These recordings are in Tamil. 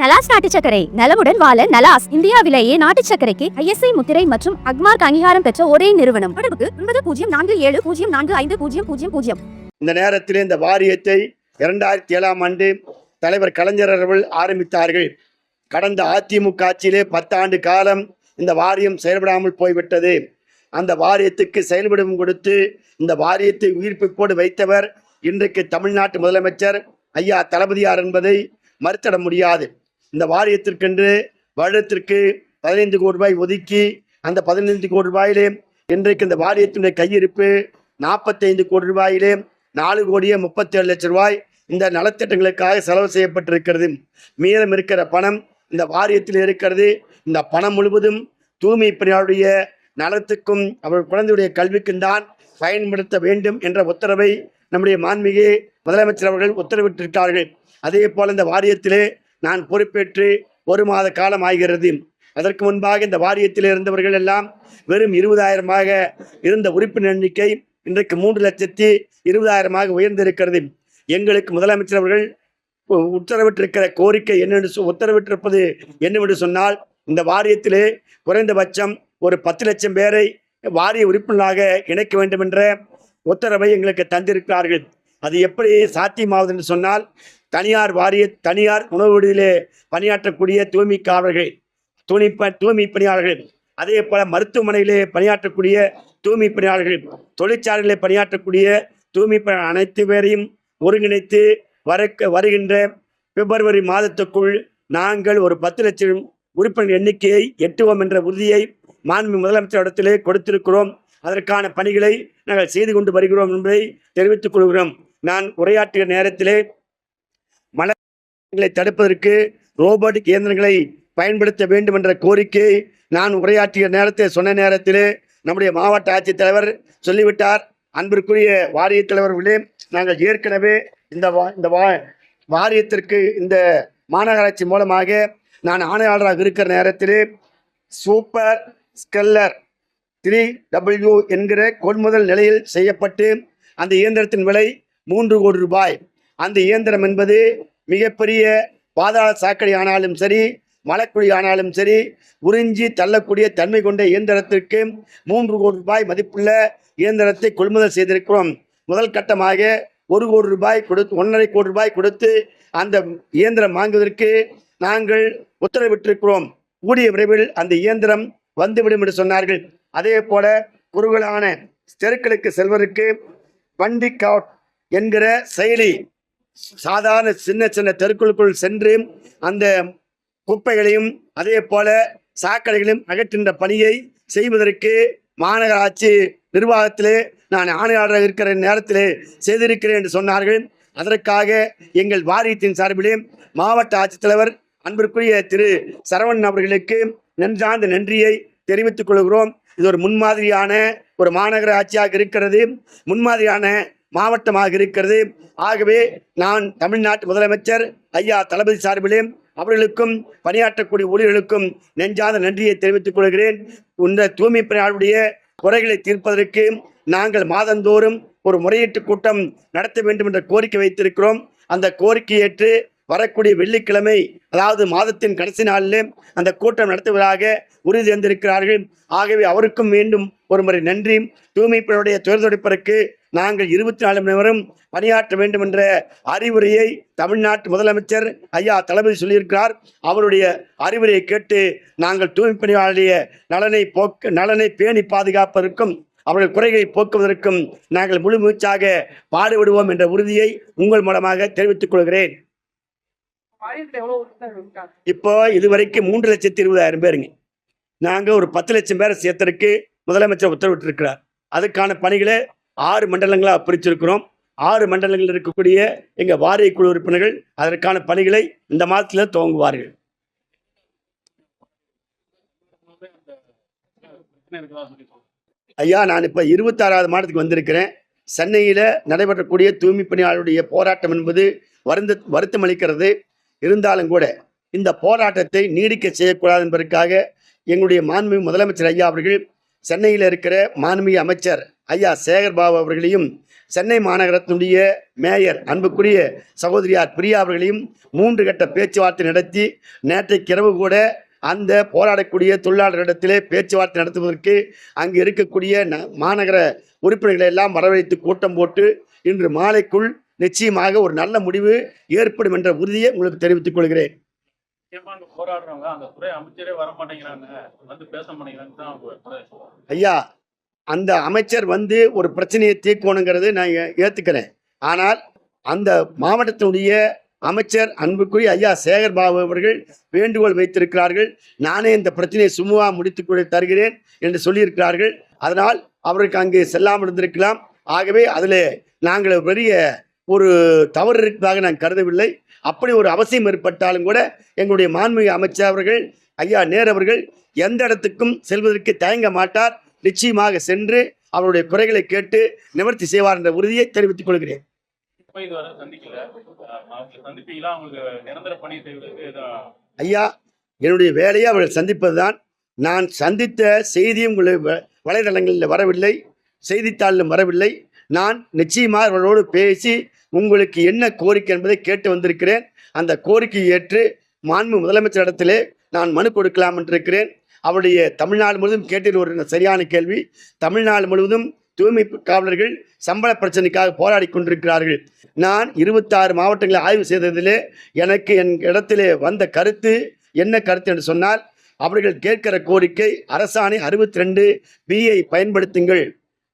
நலாஸ் நாட்டு சர்க்கரை நலமுடன் வாழ நலாஸ் இந்தியாவிலேயே நாட்டு சர்க்கரைக்கு ISI முத்திரை மற்றும் அக்மார்க் அங்கீகாரம் பெற்ற ஒரே நிறுவனம். தொடர்புக்கு 9047045000. இந்த நேரத்தில் இந்த வாரியத்தை 2007ஆம் ஆண்டு தலைவர் கலைஞர் அவர்கள் ஆரம்பித்தார்கள். கடந்த அதிமுக ஆட்சியிலே 10 ஆண்டு காலம் இந்த வாரியம் செயல்படாமல் போய்விட்டது. அந்த வாரியத்துக்கு செயல்படும் கொடுத்து இந்த வாரியத்தை உயிர்ப்பிப்போடு வைத்தவர் இன்றைக்கு தமிழ்நாட்டு முதலமைச்சர் ஐயா தளபதியார் என்பதை மறுத்திட முடியாது. இந்த வாரியத்திற்கென்று வருடத்திற்கு 15 கோடி ரூபாய் ஒதுக்கி அந்த 15 கோடி ரூபாயிலே இன்றைக்கு இந்த வாரியத்தினுடைய கையிருப்பு 45 கோடி ரூபாயிலே 4,37,00,000 ரூபாய் இந்த நலத்திட்டங்களுக்காக செலவு செய்யப்பட்டிருக்கிறது. மீதம் இருக்கிற பணம் இந்த வாரியத்தில் இருக்கிறது. இந்த பணம் முழுவதும் தூய்மை பணியாளருடைய நலத்துக்கும் அவர் குழந்தையுடைய கல்விக்கும் தான் பயன்படுத்த வேண்டும் என்ற உத்தரவை நம்முடைய மாண்புமிகு முதலமைச்சர் அவர்கள் உத்தரவிட்டிருக்கிறார்கள். அதே போல இந்த வாரியத்திலே நான் பொறுப்பேற்று 1 மாத காலம் ஆகிறது. அதற்கு முன்பாக இந்த வாரியத்தில் இருந்தவர்கள் எல்லாம் வெறும் 20,000 இருந்த உறுப்பினர் எண்ணிக்கை இன்றைக்கு 3,20,000 உயர்ந்திருக்கிறது. எங்களுக்கு முதலமைச்சர் அவர்கள் உத்தரவிட்டிருக்கிற கோரிக்கை உத்தரவிட்டிருப்பது என்னவென்று சொன்னால், இந்த வாரியத்திலே குறைந்தபட்சம் ஒரு 10 லட்சம் பேரை வாரிய உறுப்பினராக இணைக்க வேண்டும் என்ற உத்தரவை எங்களுக்கு தந்திருக்கிறார்கள். அது எப்படி சாத்தியமாவது என்று சொன்னால், தனியார் உணவு விடுதியிலே பணியாற்றக்கூடிய தூய்மை பணியாளர்கள், அதே போல மருத்துவமனையிலே பணியாற்றக்கூடிய தூய்மை பணியாளர்கள், தொழிற்சாலைகளிலே பணியாற்றக்கூடிய தூய்மை பணியாளர் அனைத்து பேரையும் ஒருங்கிணைத்து வருகின்ற பிப்ரவரி மாதத்துக்குள் நாங்கள் ஒரு 10 லட்சம் உறுப்பினர் எண்ணிக்கையை எட்டுவோம் என்ற உறுதியை மாண்பு முதலமைச்சரிடத்திலே கொடுத்திருக்கிறோம். அதற்கான பணிகளை நாங்கள் செய்து கொண்டு வருகிறோம் என்பதை தெரிவித்துக் கொள்கிறோம். நான் உரையாற்றிய நேரத்திலே மலங்களை தடுப்பதற்கு ரோபோட்டிக் இயந்திரங்களை பயன்படுத்த வேண்டும் என்ற கோரிக்கை நான் உரையாற்றிய நேரத்தில் சொன்ன நேரத்திலே நம்முடைய மாவட்ட ஆட்சித்தலைவர் சொல்லிவிட்டார். அன்பிற்குரிய வாரிய தலைவர்களே, நாங்கள் ஏற்கனவே இந்த வாரியத்திற்கு இந்த மாநகராட்சி மூலமாக நான் ஆணையாளராக இருக்கிற நேரத்திலே சூப்பர் ஸ்கெல்லர் 3W என்கிற கொள்முதல் நிலையில் செய்யப்பட்டு அந்த இயந்திரத்தின் விலை 3 கோடி ரூபாய். அந்த இயந்திரம் என்பது மிகப்பெரிய பாதாள சாக்கடை ஆனாலும் சரி, மலைக்குழி ஆனாலும் சரி, உறிஞ்சி தள்ளக்கூடிய தன்மை கொண்ட இயந்திரத்திற்கு 3 கோடி ரூபாய் மதிப்புள்ள இயந்திரத்தை கொள்முதல் செய்திருக்கிறோம். முதல் கட்டமாக 1 கோடி ரூபாய் கொடுத்து 1,5 கோடி ரூபாய் கொடுத்து அந்த இயந்திரம் வாங்குவதற்கு நாங்கள் உத்தரவிட்டிருக்கிறோம். கூடிய விரைவில் அந்த இயந்திரம் வந்துவிடும் என்று சொன்னார்கள். அதே போல குறுகலான தெருக்களுக்கு செல்வதற்கு பண்டிகவுட் என்கிற செயலி சாதாரண சின்ன தெருக்களுக்குள் சென்று அந்த குப்பைகளையும் அதே போல சாக்கடைகளையும் அகற்றுகின்ற பணியை செய்வதற்கு மாநகராட்சி நிர்வாகத்திலே நான் ஆணையாளராக இருக்கிற நேரத்திலே செய்திருக்கிறேன் என்று சொன்னார்கள். அதற்காக எங்கள் வாரியத்தின் சார்பிலே மாவட்ட ஆட்சித்தலைவர் அன்பிற்குரிய திரு சரவணன் அவர்களுக்கு நன்றார்ந்த நன்றியை தெரிவித்துக் கொள்கிறோம். இது ஒரு முன்மாதிரியான ஒரு மாநகர ஆட்சியாக இருக்கிறது, முன்மாதிரியான மாவட்டமாக இருக்கிறது. ஆகவே நான் தமிழ்நாட்டு முதலமைச்சர் ஐயா தளபதி சார்பிலே அவர்களுக்கும் பணியாற்றக்கூடிய ஊழியர்களுக்கும் நெஞ்சாத நன்றியை தெரிவித்துக் கொள்கிறேன். இந்த தூய்மை பணியாளருடைய குறைகளை தீர்ப்பதற்கு நாங்கள் மாதந்தோறும் ஒரு முறையீட்டு கூட்டம் நடத்த வேண்டும் என்ற கோரிக்கை வைத்திருக்கிறோம். அந்த கோரிக்கையை ஏற்று வரக்கூடிய வெள்ளிக்கிழமை, அதாவது மாதத்தின் கடைசி நாளிலே அந்த கூட்டம் நடத்துவதாக உறுதி தந்திருக்கிறார்கள். ஆகவே அவருக்கும் மீண்டும் ஒரு முறை நன்றி. தூய்மை பணியுடைய துயர்தொடைப்பதற்கு நாங்கள் 24 மணி நேரம் பணியாற்ற வேண்டும் என்ற அறிவுரையை தமிழ்நாட்டு முதலமைச்சர் ஐயா தளபதி சொல்லியிருக்கிறார். அவருடைய அறிவுரையை கேட்டு நாங்கள் தூய்மை பணியாளருடைய நலனை பேணி பாதுகாப்பதற்கும் அவர்கள் குறைகளை போக்குவதற்கும் நாங்கள் முழு மூச்சாக பாடுபடுவோம் என்ற உறுதியை உங்கள் மூலமாக தெரிவித்துக் கொள்கிறேன். இப்போ இதுவரைக்கும் 3,20,000 பேருங்க. நாங்கள் ஒரு 10 லட்சம் பேரை சேர்த்ததற்கு முதலமைச்சர் உத்தரவிட்டிருக்கிறார். அதுக்கான பணிகளை 6 மண்டலங்களாக பிரிச்சிருக்கிறோம். 6 மண்டலங்களில் இருக்கக்கூடிய எங்கள் வாரிய குழு உறுப்பினர்கள் அதற்கான பணிகளை இந்த மாதத்தில் துவங்குவார்கள். ஐயா, நான் இப்போ 26வது மாதத்துக்கு வந்திருக்கிறேன். சென்னையில் நடைபெறக்கூடிய தூய்மை பணியாளருடைய போராட்டம் என்பது வருத்தம் அளிக்கிறது. இருந்தாலும் கூட இந்த போராட்டத்தை நீடிக்க செய்யக்கூடாது என்பதற்காக எங்களுடைய மாண்புமிகு முதலமைச்சர் ஐயா அவர்கள் சென்னையில் இருக்கிற மாண்புமிகு அமைச்சர் ஐயா சேகர் பாபு அவர்களையும் சென்னை மாநகரத்தினுடைய மேயர் அன்புக்குரிய சகோதரியார் பிரியா அவர்களையும் 3 கட்ட பேச்சுவார்த்தை நடத்தி நேற்றைக்கிரவு கூட அந்த போராடக்கூடிய தொழிலாளர்களிடத்திலே பேச்சுவார்த்தை நடத்துவதற்கு அங்கு இருக்கக்கூடிய மாநகர உறுப்பினர்களை எல்லாம் வரவழைத்து கூட்டம் போட்டு இன்று மாலைக்குள் நிச்சயமாக ஒரு நல்ல முடிவு ஏற்படும் என்ற உறுதியை உங்களுக்கு தெரிவித்துக் கொள்கிறேன். போராடுறவங்க அந்த துறை அமைச்சரே வர மாட்டேங்கிறாங்க, வந்து பேச மாட்டேங்கிறாங்க. ஐயா, அந்த அமைச்சர் வந்து ஒரு பிரச்சனையை தீர்க்கணுங்கிறது நான் ஏத்துக்கிறேன். ஆனால் அந்த மாவட்டத்தினுடைய அமைச்சர் அன்புக்குரிய ஐயா சேகர் பாபு அவர்கள் வேண்டுகோள் வைத்திருக்கிறார்கள். நானே இந்த பிரச்சனையை சுமூகமாக முடித்துக் தருகிறேன் என்று சொல்லியிருக்கிறார்கள். அதனால் அவருக்கு அங்கே செல்லாமல் இருந்திருக்கலாம். ஆகவே அதில் நாங்கள் பெரிய ஒரு தவறு இருப்பதாக நான் கருதவில்லை. அப்படி ஒரு அவசியம் ஏற்பட்டாலும் கூட எங்களுடைய மாண்புமிகு அமைச்சர் அவர்கள் ஐயா நேர் அவர்கள் எந்த இடத்துக்கும் செல்வதற்கு தயங்க மாட்டார். நிச்சயமாக சென்று அவருடைய குறைகளை கேட்டு நிவர்த்தி செய்வார் என்ற உறுதியை தெரிவித்துக் கொள்கிறேன். ஐயா, என்னுடைய வேலையை அவர்கள் சந்திப்பதுதான். நான் சந்தித்த செய்தியும் வலைதளங்களில் வரவில்லை, செய்தித்தாளிலும் வரவில்லை. நான் நிச்சயமாக அவர்களோடு பேசி உங்களுக்கு என்ன கோரிக்கை என்பதை கேட்டு வந்திருக்கிறேன். அந்த கோரிக்கையை ஏற்று மாண்பு முதலமைச்சரிடத்திலே நான் மனு கொடுக்கலாம் என்றிருக்கிறேன். அவருடைய தமிழ்நாடு முழுவதும் கேட்டது ஒரு சரியான கேள்வி. தமிழ்நாடு முழுவதும் தூய்மை காவலர்கள் சம்பள பிரச்சனைக்காக போராடி கொண்டிருக்கிறார்கள். நான் 26 மாவட்டங்களை ஆய்வு செய்ததிலே எனக்கு என் இடத்திலே வந்த கருத்து என்ன கருத்து என்று சொன்னால், அவர்கள் கேட்கிற கோரிக்கை அரசாணை 62 பியை பயன்படுத்துங்கள்,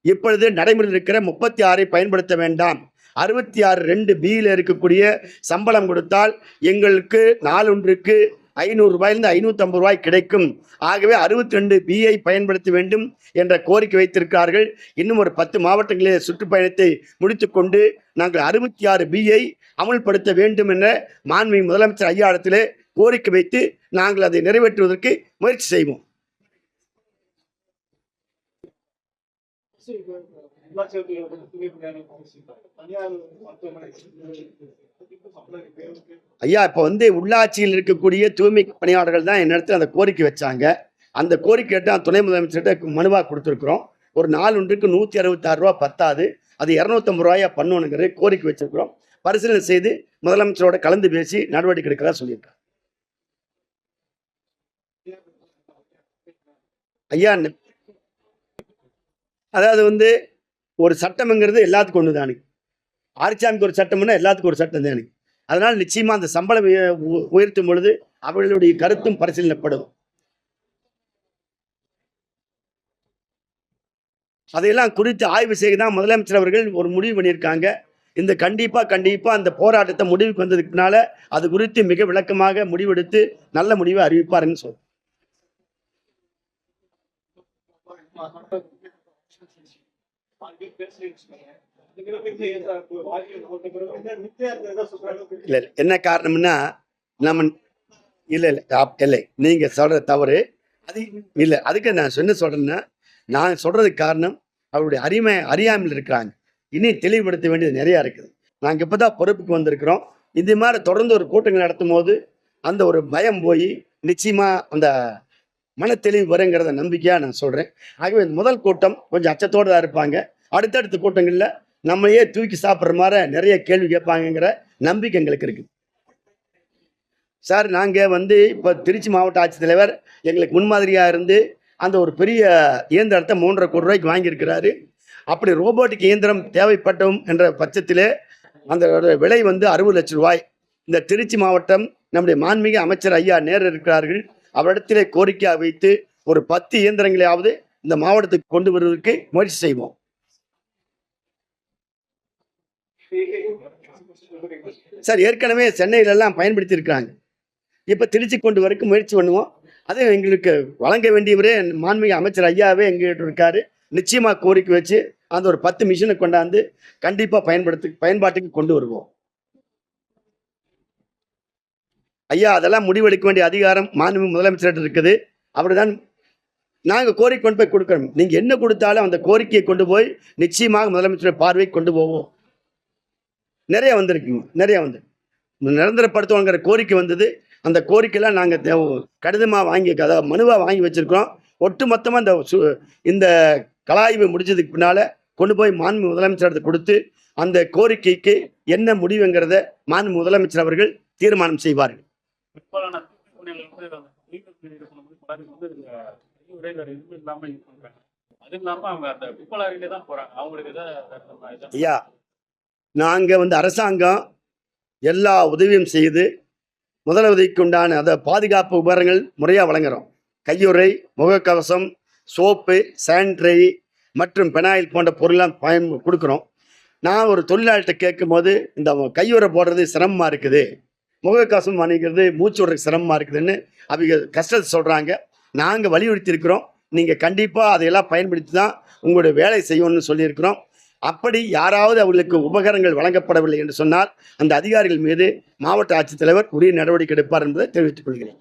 இப்பொழுது நடைமுறையில் இருக்கிற 36 பயன்படுத்த வேண்டாம், 66(2) பியில் இருக்கக்கூடிய சம்பளம் கொடுத்தால் எங்களுக்கு நாளொன்றுக்கு 500 ரூபாயிலிருந்து 550 ரூபாய் கிடைக்கும். ஆகவே 62 பியை பயன்படுத்த வேண்டும் என்ற கோரிக்கை வைத்திருக்கிறார்கள். இன்னும் ஒரு 10 மாவட்டங்களிலே சுற்றுப்பயணத்தை முடித்துக்கொண்டு நாங்கள் 66 பியை அமுல்படுத்த வேண்டும் என்ற மாண்புமிகு முதலமைச்சர் ஐயா இடத்திலே கோரிக்கை வைத்து நாங்கள் அதை நிறைவேற்றுவதற்கு முயற்சி செய்வோம். ஐயா, இப்போ உள்ளாட்சியில் இருக்கக்கூடிய தூய்மை பணியாளர்கள் தான் என்னிடத்தில் அந்த கோரிக்கை வச்சாங்க. அந்த கோரிக்கை துணை முதலமைச்சர்கிட்ட மனுவாக கொடுத்துருக்குறோம். ஒரு நாள் ஒன்றுக்கு 166 ரூபா பத்தாது, அது 250 ரூபாயா பண்ணணுங்கிற கோரிக்கை வச்சிருக்கிறோம். பரிசீலனை செய்து முதலமைச்சரோட கலந்து பேசி நடவடிக்கை எடுக்கிறதா சொல்லியிருக்காங்க. ஐயா, அதாவது ஒரு சட்டம்ங்கிறது எல்லாத்துக்கும் ஒன்று தானுங்க. ஆரிச்சாமிக்கு ஒரு சட்டம்னா எல்லாத்துக்கும் ஒரு சட்டம் தானுங்க. அதனால் நிச்சயமா அந்த சம்பளம் உயர்த்தும் பொழுது அவர்களுடைய கருத்தும் பரிசீலனைப்படும். அதையெல்லாம் குறித்து ஆய்வு செய்து தான் முதலமைச்சர் அவர்கள் ஒரு முடிவு பண்ணியிருக்காங்க. இந்த கண்டிப்பா அந்த போராட்டத்தை முடிவுக்கு வந்ததுக்குனால அது குறித்து மிக விளக்கமாக முடிவெடுத்து நல்ல முடிவை அறிவிப்பாருன்னு சொல்றேன். இல்லை, என்ன காரணம்னா நம்ம இல்லை நீங்க சொல்ற தவறு அது இல்லை. அதுக்கு நான் சொல்றேன்னா, நான் சொல்றதுக்கு காரணம் அவருடைய அறியாமையில் இருக்கிறாங்க. இனி தெளிவுபடுத்த வேண்டியது நிறையா இருக்குது. நாங்கள் இப்போதான் பொறுப்புக்கு வந்திருக்கிறோம். இந்த மாதிரி தொடர்ந்து ஒரு கூட்டங்கள் நடத்தும் போது அந்த ஒரு பயம் போய் நிச்சயமா அந்த மன தெளிவு வருங்கிறத நம்பிக்கையாக நான் சொல்கிறேன். ஆகவே முதல் கூட்டம் கொஞ்சம் அச்சத்தோடு தான் இருப்பாங்க. அடுத்தடுத்த கூட்டங்களில் நம்மையே தூக்கி சாப்பிட்ற மாதிரி நிறைய கேள்வி கேட்பாங்கங்கிற நம்பிக்கை எங்களுக்கு இருக்குது. சார், நாங்கள் இப்போ திருச்சி மாவட்ட ஆட்சித்தலைவர் எங்களுக்கு முன்மாதிரியாக இருந்து அந்த ஒரு பெரிய இயந்திரத்தை 3.5 கோடி ரூபாய்க்கு வாங்கியிருக்கிறாரு. அப்படி ரோபோட்டிக் இயந்திரம் தேவைப்பட்டோம் என்ற பட்சத்திலே அந்த விலை 60 லட்சம் ரூபாய். இந்த திருச்சி மாவட்டம் நம்முடைய மாண்புமிகு அமைச்சர் ஐயா நேர் இருக்கிறார்கள். அவரிடத்திலே கோரிக்கையாக வைத்து ஒரு 10 இயந்திரங்களையாவது இந்த மாவட்டத்துக்கு கொண்டு வருவதற்கு முயற்சி செய்வோம். சார், ஏற்கனவே சென்னையிலெல்லாம் பயன்படுத்தி இருக்கிறாங்க. இப்போ திருச்சி கொண்டு வரக்கு முயற்சி பண்ணுவோம். அது எங்களுக்கு வழங்க வேண்டியவரே மாண்புமிகு அமைச்சர் ஐயாவே எங்கிட்ட இருக்காரு. நிச்சயமாக கோரிக்கை வச்சு அந்த ஒரு 10 மிஷினை கொண்டாந்து கண்டிப்பாக பயன்பாட்டுக்கு கொண்டு வருவோம். ஐயா, அதெல்லாம் முடிவெடுக்க வேண்டிய அதிகாரம் மாண்புமிகு முதலமைச்சர்கிட்ட இருக்குது. அவர் தான் நாங்கள் கோரிக்கை கொண்டு போய் கொடுக்கணும். நீங்கள் என்ன கொடுத்தாலும் அந்த கோரிக்கையை கொண்டு போய் நிச்சயமாக முதலமைச்சர் பார்வைக்கு கொண்டு போவோம். நிறைய வந்திருக்குங்க, நிறைய நிரந்தரப்படுத்துவோங்கிற கோரிக்கை வந்தது. அந்த கோரிக்கையெல்லாம் நாங்கள் கடிதமாக வாங்கி மனுவாக வாங்கி வச்சுருக்கிறோம். ஒட்டு மொத்தமாக இந்த கலாய்வு முடிஞ்சதுக்கு பின்னால் கொண்டு போய் மாண்பு முதலமைச்சரிடத்தை கொடுத்து அந்த கோரிக்கைக்கு என்ன முடிவுங்கிறத மாண்பு முதலமைச்சர் அவர்கள் தீர்மானம் செய்வார்கள். பெரும்பாலான தூய்மைப் பணியாளர்கள் வந்து அந்த தூய்மை இது பண்ணும்போது பலருக்கு வந்து இந்த கையுறை வேற எதுவுமே இல்லாம இது பண்றாங்க. அது இல்லாம அவங்க அந்த குப்பை லாரியிலே தான் போறாங்க. அவங்களுக்கு ஏதாவது ஐயா, நாங்கள் வந்து அரசாங்கம் எல்லா உதவியும் செய்து முதலுதவிக்கு உண்டான அதை பாதுகாப்பு உபகரணங்கள் முறையாக வழங்குறோம். கையுறை, முகக்கவசம், சோப்பு, சானிட்டரி மற்றும் பெனாயில் போன்ற பொருள்லாம் கொடுக்குறோம். நான் ஒரு தொழிலாளர்கிட்ட கேட்கும்போது இந்த கையுறை போடுறது சிரமமாக இருக்குது, முகக்கவசம் அணிக்கிறது மூச்சு விடுறதுக்கு சிரமமாக இருக்குதுன்னு அவங்க கஷ்டத்தை சொல்கிறாங்க. நாங்கள் வலியுறுத்தி இருக்கிறோம், நீங்கள் கண்டிப்பாக அதையெல்லாம் பயன்படுத்தி தான் உங்களுடைய வேலை செய்யணும்னு சொல்லியிருக்கிறோம். அப்படி யாராவது அவர்களுக்கு உபகரணங்கள் வழங்கப்படவில்லை என்று சொன்னால் அந்த அதிகாரிகள் மீது மாவட்ட ஆட்சித்தலைவர் உரிய நடவடிக்கை எடுப்பார் என்பதை தெரிவித்துக் கொள்கிறேன்.